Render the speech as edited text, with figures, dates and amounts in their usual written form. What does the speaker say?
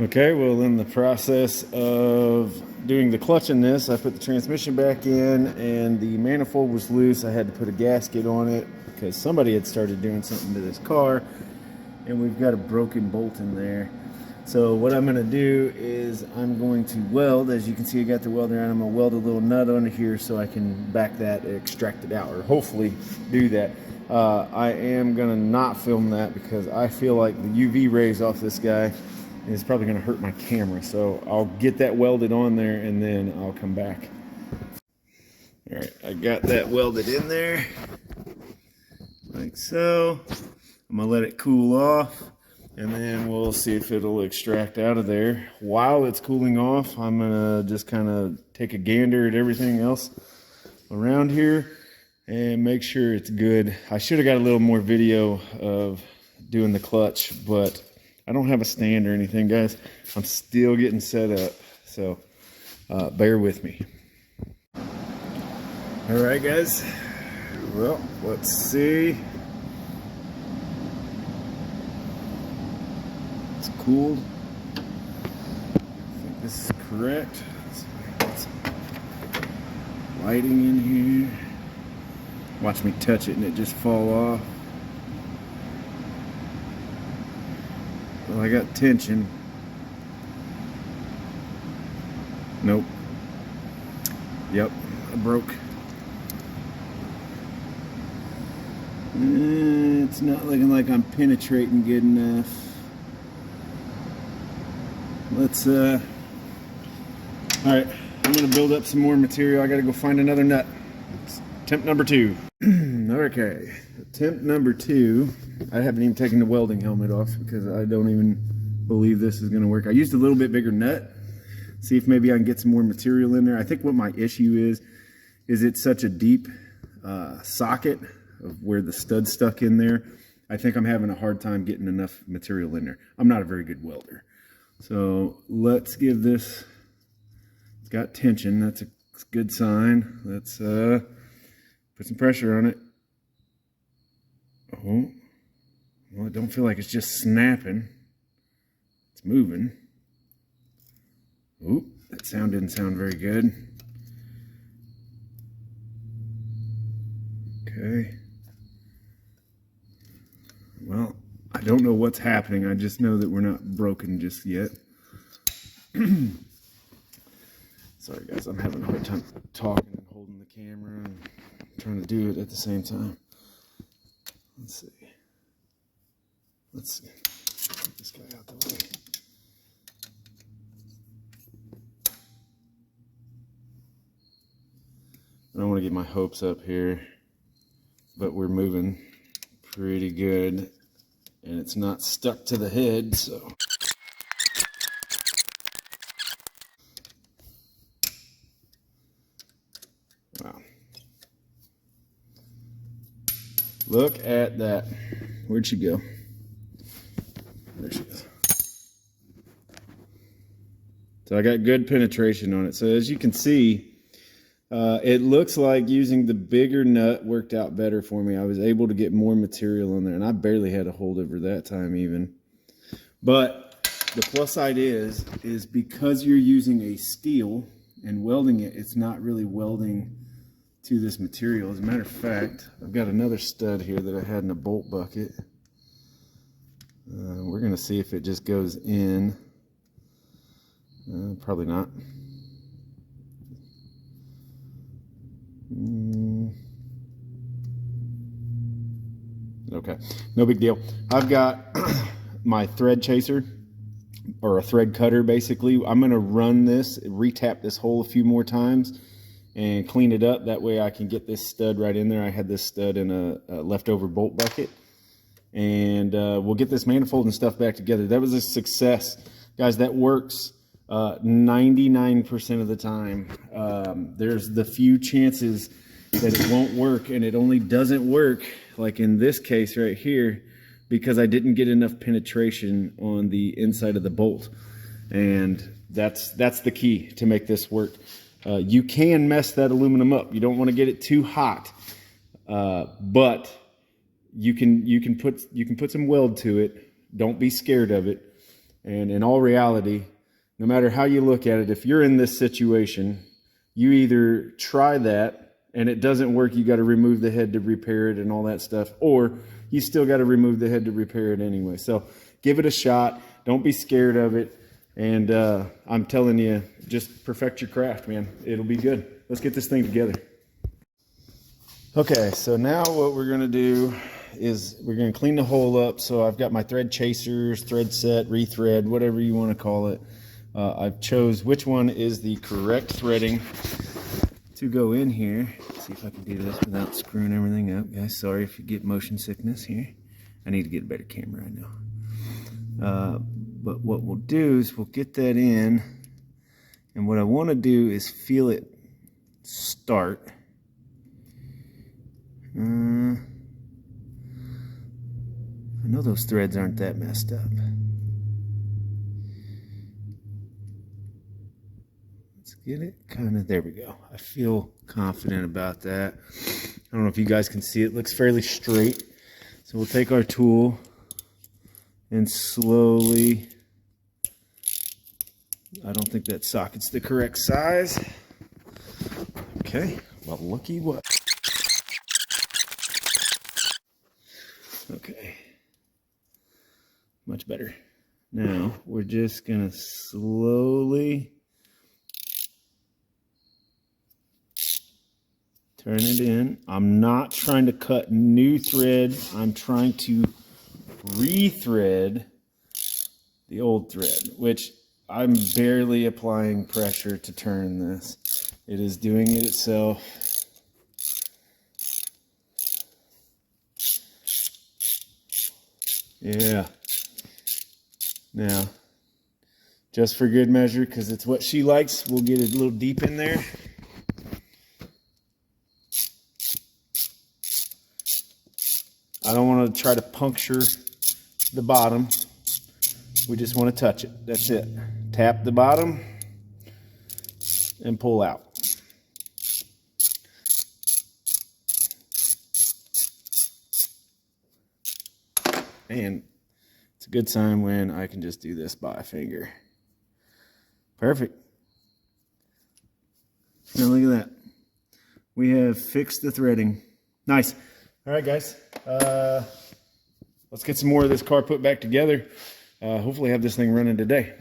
Okay, well, in the process of doing the clutch in this, I put the transmission back in and the manifold was loose. I had to put a gasket on it because somebody had started doing something to this car, and we've got a broken bolt in there. So what I'm going to do is I'm going to weld. As you can see, I got the welder on. I'm going to weld a little nut under here so I can back that, extract it out, or hopefully do that. I am going to not film that because I feel like the UV rays off this guy is probably going to hurt my camera. So I'll get that welded on there and then I'll come back. All right, I got that welded in there like so. I'm going to let it cool off, and then we'll see if it'll extract out of there. While it's cooling off, I'm gonna just kind of take a gander at everything else around here and make sure it's good. I should have got a little more video of doing the clutch, but I don't have a stand or anything, guys. I'm still getting set up, so bear with me. All right, guys. Well, let's see. It's cooled. I think this is correct. Let's get some lighting in here. Watch me touch it and it just fall off. Well, I got tension. Nope. Yep, I broke. It's not looking like I'm penetrating good enough. Let's all right, I'm gonna build up some more material. I gotta go find another nut. It's attempt number 2. Okay, attempt number 2. I haven't even taken the welding helmet off because I don't even believe this is gonna work. I used a little bit bigger nut. See if maybe I can get some more material in there. I think what my issue is it's such a deep socket of where the stud's stuck in there. I think I'm having a hard time getting enough material in there. I'm not a very good welder. So let's give this, it's got tension, that's a good sign. Let's put some pressure on it. Oh, well, I don't feel like it's just snapping. It's moving. Oop, that sound didn't sound very good. Okay. Well, I don't know what's happening. I just know that we're not broken just yet. Sorry guys, I'm having a hard time talking and holding the camera and trying to do it at the same time. Let's see. Let's get this guy out the way. I don't want to get my hopes up here, but we're moving pretty good and it's not stuck to the head, so. Wow. Look at that. Where'd she go? There she is. So I got good penetration on it. So as you can see, it looks like using the bigger nut worked out better for me. I was able to get more material in there, and I barely had a holdover that time even. But the plus side is because you're using a steel and welding it, it's not really welding to this material. As a matter of fact, I've got another stud here that I had in a bolt bucket. We're going to see if it just goes in. Probably not. Okay, no big deal. I've got my thread chaser, or a thread cutter basically. I'm going to run this, retap this hole a few more times and clean it up. That way I can get this stud right in there. I had this stud in a leftover bolt bucket, and we'll get this manifold and stuff back together. That was a success, guys. That works 99% of the time. There's the few chances that it won't work, and it only doesn't work, like in this case right here, because I didn't get enough penetration on the inside of the bolt. And that's the key to make this work. You can mess that aluminum up. You don't want to get it too hot, but you can put some weld to it. Don't be scared of it. And in all reality, no matter how you look at it, if you're in this situation, you either try that and it doesn't work, you got to remove the head to repair it and all that stuff, or you still got to remove the head to repair it anyway. So give it a shot. Don't be scared of it. And I'm telling you, just perfect your craft, man. It'll be good. Let's get this thing together. Okay, so now what we're gonna do is we're gonna clean the hole up. So I've got my thread chasers, thread set, rethread, whatever you want to call it. I've chose which one is the correct threading to go in here. Let's see if I can do this without screwing everything up, guys. Sorry if you get motion sickness here. I need to get a better camera, I know. But what we'll do is we'll get that in, and what I want to do is feel it start. I know those threads aren't that messed up. Let's get it kind of, there we go. I feel confident about that. I don't know if you guys can see, it looks fairly straight. So we'll take our tool and slowly, I don't think that socket's the correct size. Okay, well, looky what. Okay, much better. Now we're just gonna slowly turn it in. I'm not trying to cut new thread. I'm trying to rethread the old thread, which I'm barely applying pressure to turn this. It is doing it itself. Yeah. Now, just for good measure, because it's what she likes, we'll get it a little deep in there. I don't want to try to puncture the bottom. We just want to touch it. That's it. Tap the bottom and pull out. And it's a good sign when I can just do this by finger. Perfect. Now look at that. We have fixed the threading. Nice. All right, guys. Let's get some more of this car put back together. Hopefully have this thing running today.